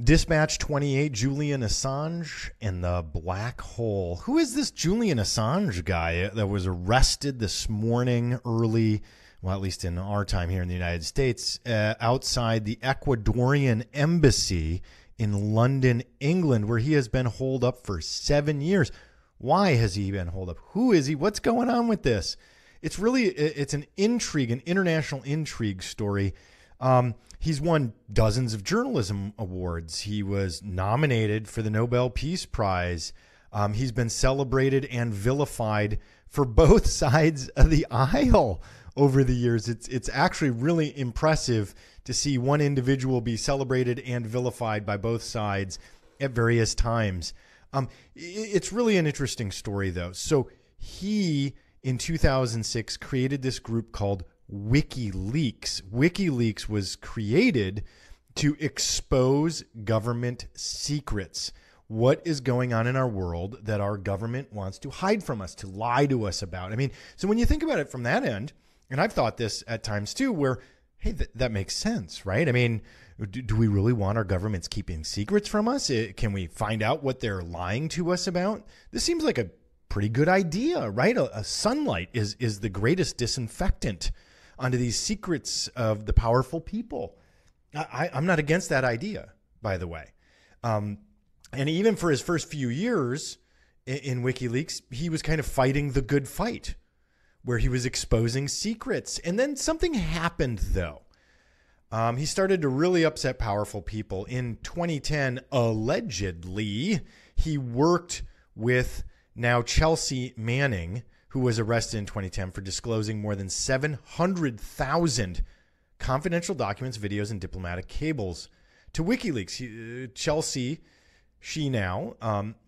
Dispatch 28, Julian Assange and the black hole. Who is this Julian Assange guy that was arrested this morning early, well, at least in our time here in the United States, outside the Ecuadorian embassy in London, England, where he has been holed up for 7 years. Why has he been holed up? Who is he? What's going on with this? It's an intrigue, an international intrigue story. He's won dozens of journalism awards. He was nominated for the Nobel Peace Prize. He's been celebrated and vilified for both sides of the aisle over the years. It's actually really impressive to see one individual be celebrated and vilified by both sides at various times. It's really an interesting story, though. So he, in 2006, created this group called Wikileaks. Wikileaks was created to expose government secrets. What is going on in our world that our government wants to hide from us, to lie to us about? I mean, so when you think about it from that end, and I've thought this at times too, where, hey, that makes sense, right? I mean, do we really want our governments keeping secrets from us? Can we find out what they're lying to us about? This seems like a pretty good idea, right? A sunlight is the greatest disinfectant onto these secrets of the powerful people. I'm not against that idea, by the way. And even for his first few years in WikiLeaks, he was kind of fighting the good fight, where he was exposing secrets. And then something happened, though. He started to really upset powerful people. In 2010, allegedly, he worked with now Chelsea Manning, who was arrested in 2010 for disclosing more than 700,000 confidential documents, videos, and diplomatic cables to WikiLeaks. Chelsea, she now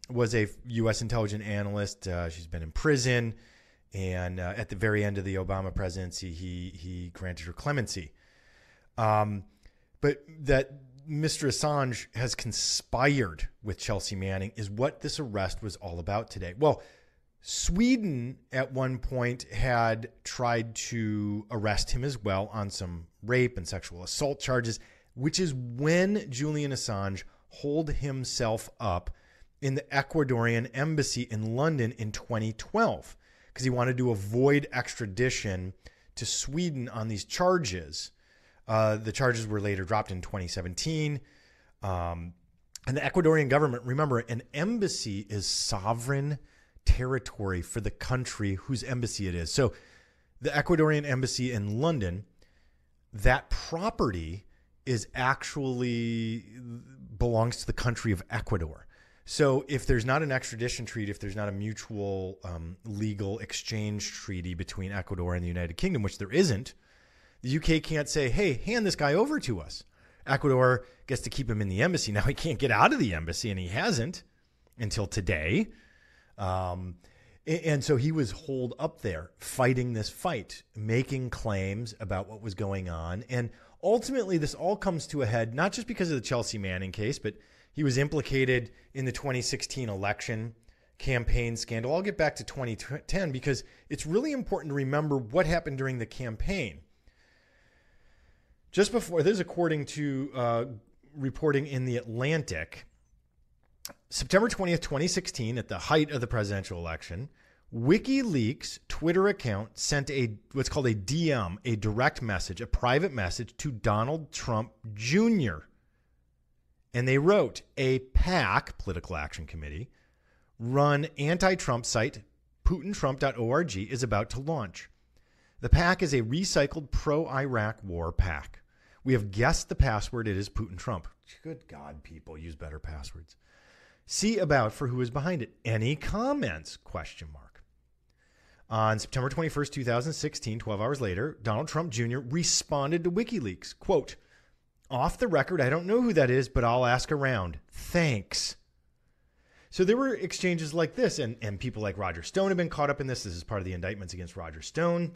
was a U.S. intelligence analyst. She's been in prison. And at the very end of the Obama presidency, he granted her clemency. But that Mr. Assange has conspired with Chelsea Manning is what this arrest was all about today. Well, Sweden at one point had tried to arrest him as well on some rape and sexual assault charges, which is when Julian Assange holed himself up in the Ecuadorian embassy in London in 2012 because he wanted to avoid extradition to Sweden on these charges. The charges were later dropped in 2017. And the Ecuadorian government, remember, an embassy is sovereign territory for the country whose embassy it is. So the Ecuadorian embassy in London, that property is actually belongs to the country of Ecuador. So if there's not an extradition treaty, if there's not a mutual legal exchange treaty between Ecuador and the United Kingdom, which there isn't, the UK can't say, hey, hand this guy over to us. Ecuador gets to keep him in the embassy. Now he can't get out of the embassy, and he hasn't until today. And so he was holed up there fighting this fight, making claims about what was going on. And ultimately, this all comes to a head, not just because of the Chelsea Manning case, but he was implicated in the 2016 election campaign scandal. I'll get back to 2010 because it's really important to remember what happened during the campaign. Just before, this is according to reporting in The Atlantic, September 20th, 2016, at the height of the presidential election, WikiLeaks Twitter account sent what's called a DM, a direct message, a private message to Donald Trump Jr. And they wrote, a PAC, Political Action Committee, run anti-Trump site, PutinTrump.org, is about to launch. The PAC is a recycled pro-Iraq war PAC. We have guessed the password. It is Putin Trump. Good God, people, use better passwords. See about for who is behind it. Any comments? ? On September 21st, 2016, 12 hours later, Donald Trump Jr. responded to WikiLeaks. Quote, off the record, I don't know who that is, but I'll ask around. Thanks. So there were exchanges like this, and people like Roger Stone have been caught up in this. This is part of the indictments against Roger Stone.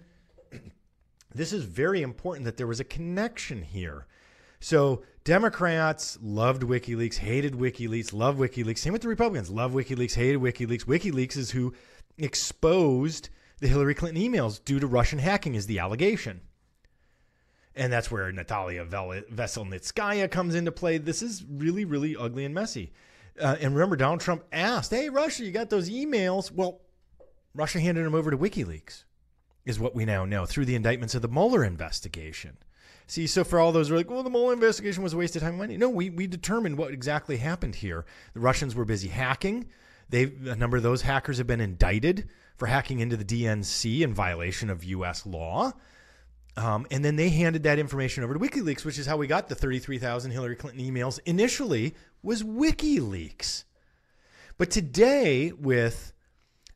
This is very important that there was a connection here. So Democrats loved WikiLeaks, hated WikiLeaks, love WikiLeaks. Same with the Republicans, love WikiLeaks, hated WikiLeaks. WikiLeaks is who exposed the Hillary Clinton emails due to Russian hacking is the allegation. And that's where Natalia Veselnitskaya comes into play. This is really, really ugly and messy. And remember, Donald Trump asked, hey, Russia, you got those emails? Well, Russia handed them over to WikiLeaks, is what we now know, through the indictments of the Mueller investigation. See, so for all those who are like, well, the Mueller investigation was a waste of time and money. No, we determined what exactly happened here. The Russians were busy hacking. A number of those hackers have been indicted for hacking into the DNC in violation of U.S. law. And then they handed that information over to WikiLeaks, which is how we got the 33,000 Hillary Clinton emails. Initially was WikiLeaks. But today with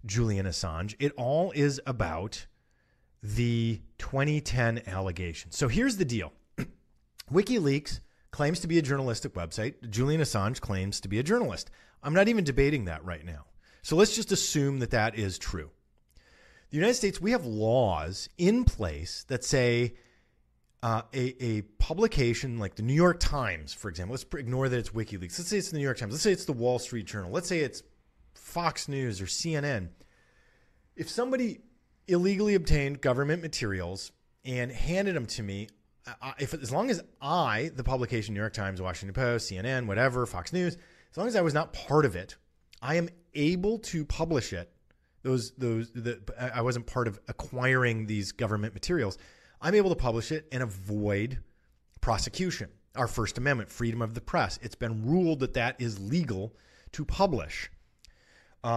Julian Assange, it all is about the 2010 allegations. So here's the deal. WikiLeaks claims to be a journalistic website. Julian Assange claims to be a journalist. I'm not even debating that right now. So let's just assume that that is true. The United States, we have laws in place that say a publication like the New York Times, for example, let's ignore that it's WikiLeaks. Let's say it's the New York Times. Let's say it's the Wall Street Journal. Let's say it's Fox News or CNN. If somebody illegally obtained government materials and handed them to me, as long as I, the publication, New York Times, Washington Post, CNN, whatever, Fox News, as long as I was not part of it, I am able to publish it. I wasn't part of acquiring these government materials. I'm able to publish it and avoid prosecution. Our First Amendment, freedom of the press. It's been ruled that that is legal to publish,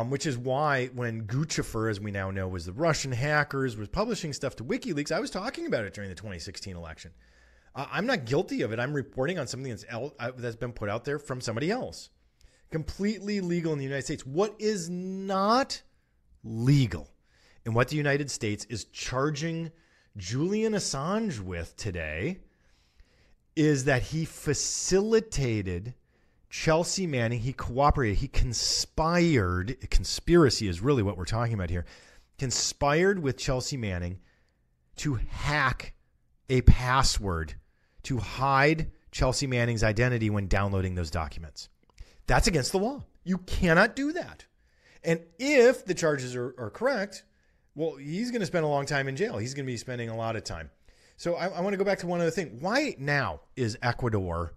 which is why when Guccifer, as we now know, was the Russian hackers, was publishing stuff to WikiLeaks, I was talking about it during the 2016 election. I'm not guilty of it. I'm reporting on something that's been put out there from somebody else. Completely legal in the United States. What is not legal and what the United States is charging Julian Assange with today is that he facilitated Chelsea Manning. He cooperated. He conspired. Conspiracy is really what we're talking about here. Conspired with Chelsea Manning to hack a password to hide Chelsea Manning's identity when downloading those documents. That's against the law. You cannot do that. And if the charges are correct, well, he's going to spend a long time in jail. He's going to be spending a lot of time. So I want to go back to one other thing. Why now is Ecuador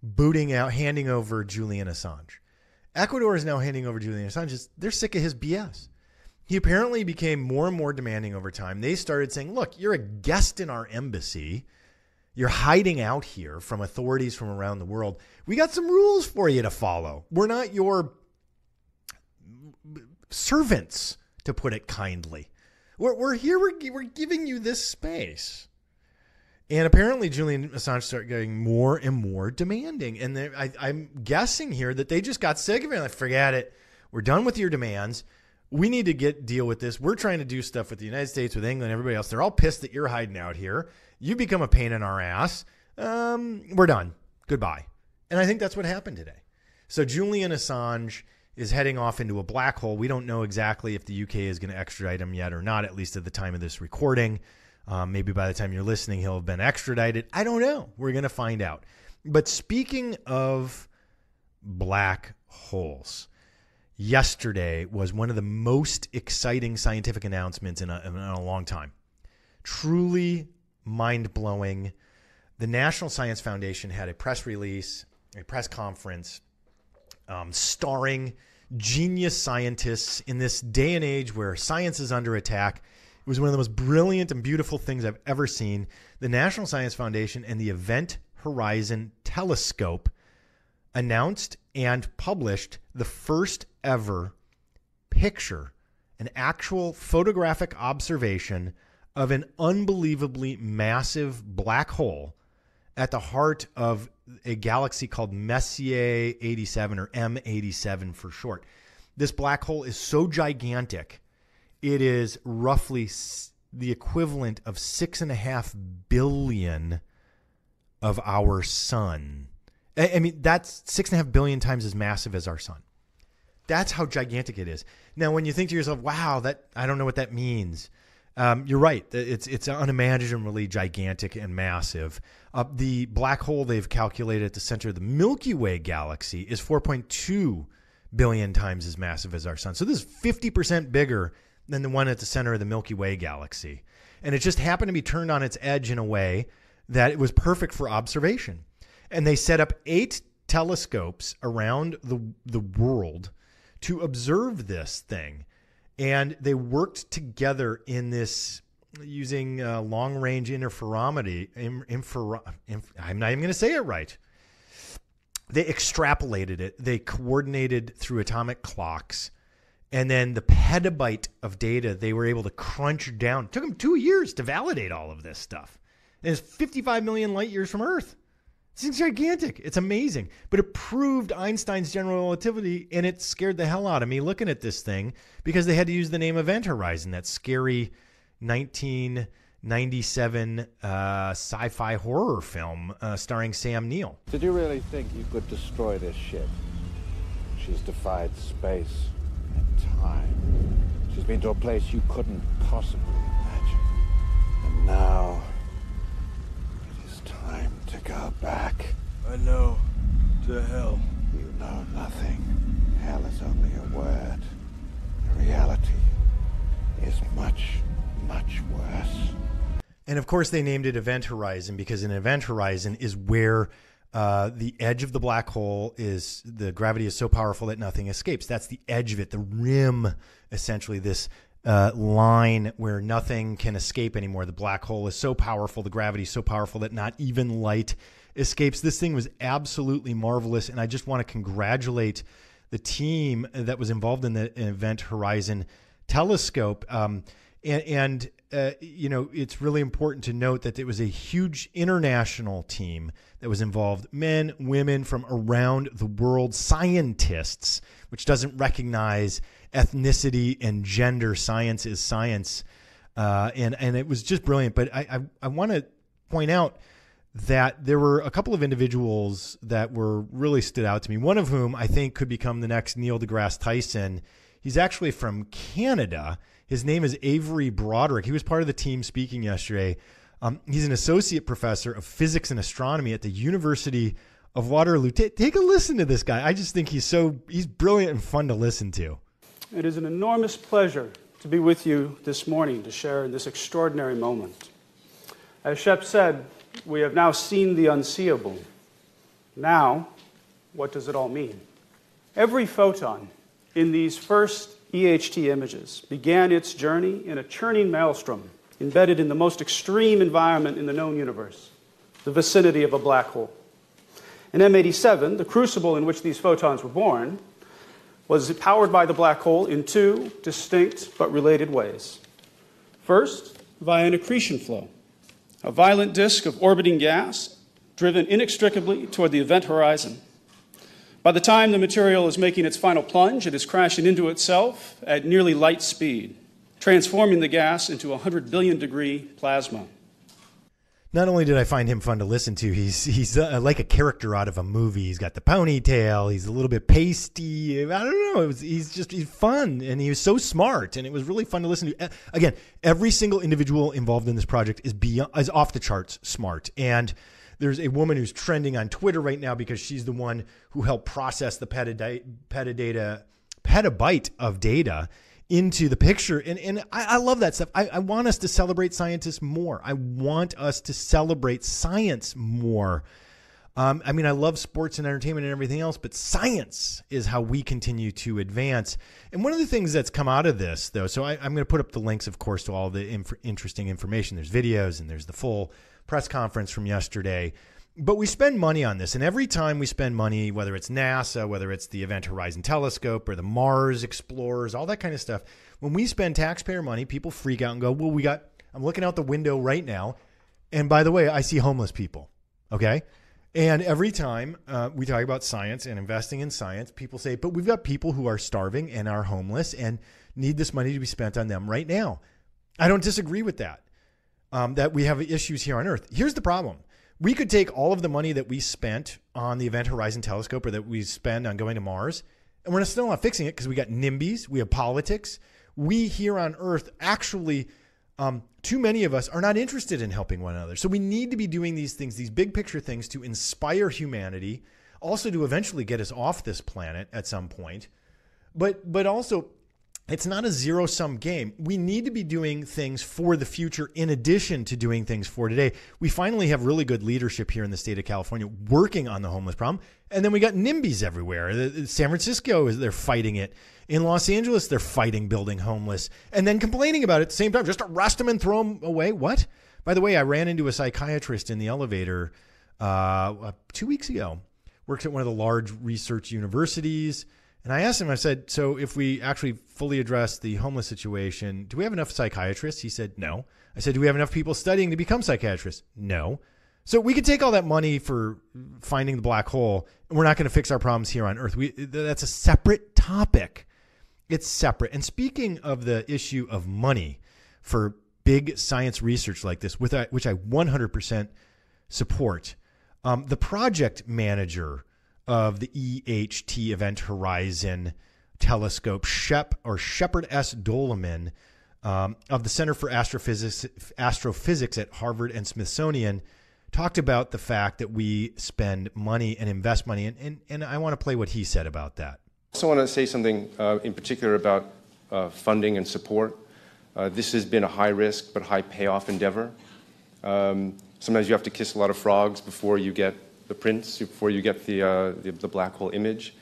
handing over Julian Assange? Ecuador is now handing over Julian Assange. They're sick of his BS. He apparently became more and more demanding over time. They started saying, look, you're a guest in our embassy. You're hiding out here from authorities from around the world. We got some rules for you to follow. We're not your servants, to put it kindly. We're here. We're giving you this space. And apparently Julian Assange started getting more and more demanding. And I'm guessing here that they just got sick of it. Like, forget it. We're done with your demands. We need to deal with this. We're trying to do stuff with the United States, with England, everybody else. They're all pissed that you're hiding out here. You become a pain in our ass. We're done. Goodbye. And I think that's what happened today. So Julian Assange is heading off into a black hole. We don't know exactly if the UK is going to extradite him yet or not, at least at the time of this recording. Maybe by the time you're listening, he'll have been extradited. I don't know. We're going to find out. But speaking of black holes, yesterday was one of the most exciting scientific announcements in a long time. Truly mind-blowing. The National Science Foundation had a press release, a press conference, starring genius scientists in this day and age where science is under attack. It was one of the most brilliant and beautiful things I've ever seen. The National Science Foundation and the Event Horizon Telescope announced and published the first ever picture, an actual photographic observation of an unbelievably massive black hole at the heart of a galaxy called Messier 87, or M87 for short. This black hole is so gigantic, it is roughly the equivalent of 6.5 billion of our sun. I mean, that's 6.5 billion times as massive as our sun. That's how gigantic it is. Now, when you think to yourself, wow, I don't know what that means. You're right. It's unimaginably gigantic and massive. The black hole they've calculated at the center of the Milky Way galaxy is 4.2 billion times as massive as our sun. So this is 50% bigger than the one at the center of the Milky Way galaxy. And it just happened to be turned on its edge in a way that it was perfect for observation. And they set up 8 telescopes around the world to observe this thing. And they worked together in this using long-range interferometry. I'm not even going to say it right. They extrapolated it. They coordinated through atomic clocks. And then the petabyte of data they were able to crunch down. It took them 2 years to validate all of this stuff. And it's 55 million light years from Earth. It's gigantic. It's amazing. But it proved Einstein's general relativity, and it scared the hell out of me looking at this thing because they had to use the name Event Horizon, that scary 1997 sci-fi horror film starring Sam Neill. Did you really think you could destroy this ship? She's defied space and time. She's been to a place you couldn't possibly imagine. And now it is time to go back. I know. To hell. You know nothing. Hell is only a word. The reality is much, much worse. And of course they named it Event Horizon because an event horizon is where the edge of the black hole is, the gravity is so powerful that nothing escapes. That's the edge of it, the rim, essentially this line where nothing can escape anymore. The black hole is so powerful, the gravity is so powerful that not even light escapes. This thing was absolutely marvelous, and I just want to congratulate the team that was involved in the Event Horizon telescope. You know, it's really important to note that it was a huge international team that was involved. Men, women from around the world, scientists, which doesn't recognize ethnicity and gender. Science is science. And it was just brilliant. But I want to point out that there were a couple of individuals that were really stood out to me. One of whom I think could become the next Neil deGrasse Tyson. He's actually from Canada. His name is Avery Broderick. He was part of the team speaking yesterday. He's an associate professor of physics and astronomy at the University of Waterloo. Take a listen to this guy. I just think he's brilliant and fun to listen to. It is an enormous pleasure to be with you this morning to share in this extraordinary moment. As Shep said, we have now seen the unseeable. Now, what does it all mean? Every photon in these first EHT images began its journey in a churning maelstrom embedded in the most extreme environment in the known universe, the vicinity of a black hole. In M87, the crucible in which these photons were born was powered by the black hole in 2 distinct but related ways. First, via an accretion flow, a violent disk of orbiting gas driven inextricably toward the event horizon. By the time the material is making its final plunge, it is crashing into itself at nearly light speed, transforming the gas into 100 billion degree plasma. Not only did I find him fun to listen to, he's like a character out of a movie. He's got the ponytail. He's a little bit pasty. I don't know. He's fun, and he was so smart, and it was really fun to listen to. Again, every single individual involved in this project is off the charts smart. And there's a woman who's trending on Twitter right now because she's the one who helped process the petabyte of data into the picture. And I love that stuff. I want us to celebrate scientists more. I want us to celebrate science more. I mean, I love sports and entertainment and everything else, but science is how we continue to advance. And one of the things that's come out of this, though, so I'm going to put up the links, of course, to all the interesting information. There's videos and there's the full press conference from yesterday. But we spend money on this, and every time we spend money, whether it's NASA, whether it's the Event Horizon Telescope or the Mars Explorers, all that kind of stuff, when we spend taxpayer money, people freak out and go, well, I'm looking out the window right now, and by the way, I see homeless people, okay? And every time we talk about science and investing in science, people say, but we've got people who are starving and are homeless and need this money to be spent on them right now. I don't disagree with that, that we have issues here on Earth. Here's the problem. We could take all of the money that we spent on the Event Horizon Telescope or that we spend on going to Mars, and we're still not fixing it because we got NIMBYs, we have politics. We here on Earth actually, too many of us are not interested in helping one another. So we need to be doing these things, these big picture things to inspire humanity, also to eventually get us off this planet at some point, but also It's not a zero-sum game. We need to be doing things for the future in addition to doing things for today. We finally have really good leadership here in the state of California working on the homeless problem. And then we got NIMBYs everywhere. San Francisco, they're fighting it. In Los Angeles, they're fighting building homeless and then complaining about it at the same time. Just arrest them and throw them away. What? By the way, I ran into a psychiatrist in the elevator 2 weeks ago. Works at one of the large research universities. And I asked him, I said, so if we actually fully address the homeless situation, do we have enough psychiatrists? He said, no. I said, do we have enough people studying to become psychiatrists? No. So we could take all that money for finding the black hole, and we're not going to fix our problems here on Earth. That's a separate topic. It's separate. And speaking of the issue of money for big science research like this, which I 100% support, the project manager of the EHT Event Horizon Telescope, Shepard S. Doleman, of the Center for Astrophysics at Harvard and Smithsonian, talked about the fact that we spend money and invest money, and I want to play what he said about that. I also want to say something in particular about funding and support. This has been a high-risk but high-payoff endeavor. Sometimes you have to kiss a lot of frogs before you get the prints, before you get the black hole image.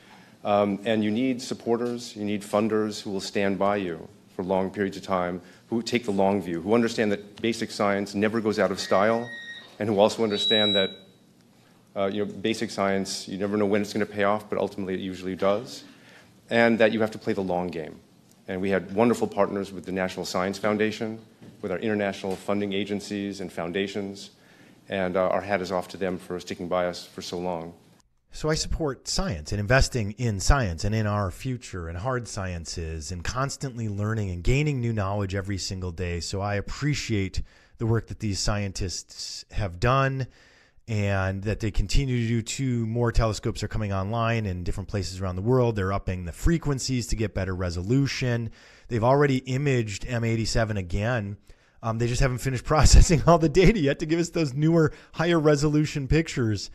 And you need supporters, you need funders who will stand by you for long periods of time, who take the long view, who understand that basic science never goes out of style, and who also understand that basic science, you never know when it's going to pay off, but ultimately it usually does, and that you have to play the long game. And we had wonderful partners with the National Science Foundation, with our international funding agencies and foundations, and our hat is off to them for sticking by us for so long. So I support science and investing in science and in our future and hard sciences and constantly learning and gaining new knowledge every single day. So I appreciate the work that these scientists have done and that they continue to do. 2 more telescopes are coming online in different places around the world. They're upping the frequencies to get better resolution. They've already imaged M87 again. They just haven't finished processing all the data yet to give us those newer, higher resolution pictures.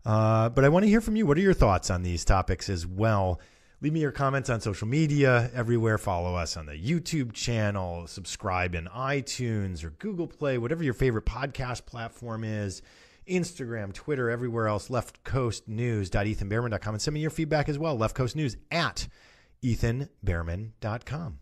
But I want to hear from you. What are your thoughts on these topics as well? Leave me your comments on social media everywhere. Follow us on the YouTube channel. Subscribe in iTunes or Google Play, whatever your favorite podcast platform is. Instagram, Twitter, everywhere else. leftcoastnews.ethanbehrman.com. And send me your feedback as well. leftcoastnews@ethanbehrman.com.